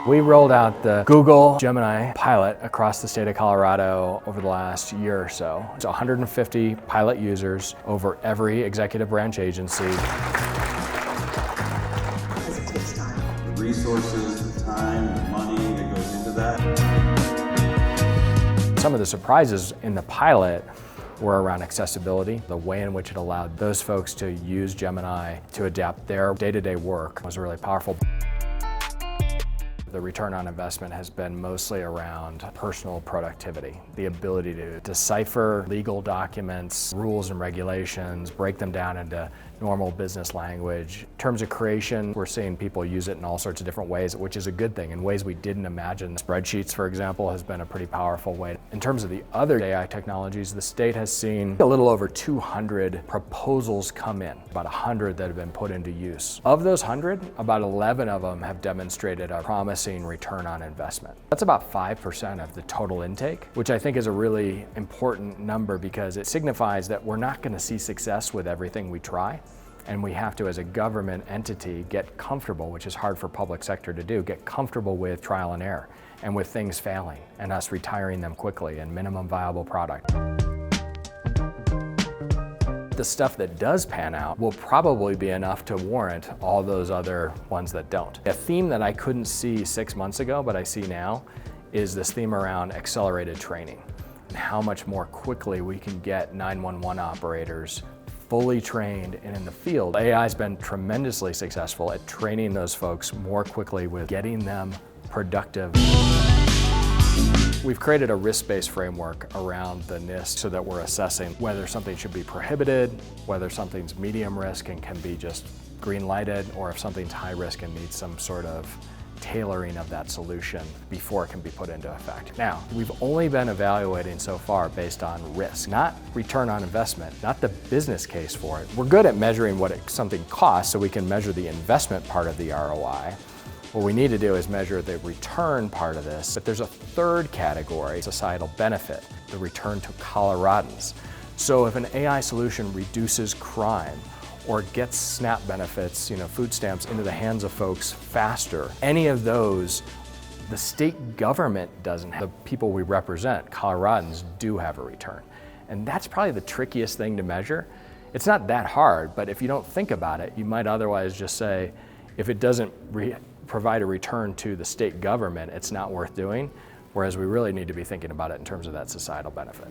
We rolled out the Google Gemeni pilot across the state of Colorado over the last year or so. It's 150 pilot users over every executive branch agency. It takes time. The resources, the time, the money that goes into that. Some of the surprises in the pilot were around accessibility. The way in which it allowed those folks to use Gemini to adapt their day-to-day work was really powerful. The return on investment has been mostly around personal productivity, the ability to decipher legal documents, rules and regulations, break them down into normal business language. In terms of creation, we're seeing people use it in all sorts of different ways, which is a good thing, in ways we didn't imagine. Spreadsheets, for example, has been a pretty powerful way. In terms of the other AI technologies, the state has seen a little over 200 proposals come in, about 100 that have been put into use. Of those 100, about 11 of them have demonstrated a promising return on investment. That's about 5% of the total intake, which I think is a really important number because it signifies that we're not going to see success with everything we try. And we have to, as a government entity, get comfortable, which is hard for public sector to do, get comfortable with trial and error and with things failing and us retiring them quickly and minimum viable product. The stuff that does pan out will probably be enough to warrant all those other ones that don't. A theme that I couldn't see 6 months ago, but I see now, is this theme around accelerated training and how much more quickly we can get 911 operators fully trained and in the field. AI's been tremendously successful at training those folks more quickly with getting them productive. We've created a risk-based framework around the NIST so that we're assessing whether something should be prohibited, whether something's medium risk and can be just green lighted, or if something's high risk and needs some sort of tailoring of that solution before it can be put into effect. Now, we've only been evaluating so far based on risk, not return on investment, not the business case for it. We're good at measuring what something costs so we can measure the investment part of the ROI. What we need to do is measure the return part of this. But there's a third category, societal benefit, the return to Coloradans. So if an AI solution reduces crime, or gets SNAP benefits, food stamps, into the hands of folks faster. Any of those, the state government doesn't have. The people we represent, Coloradans, do have a return. And that's probably the trickiest thing to measure. It's not that hard, but if you don't think about it, you might otherwise just say, if it doesn't provide a return to the state government, it's not worth doing, whereas we really need to be thinking about it in terms of that societal benefit.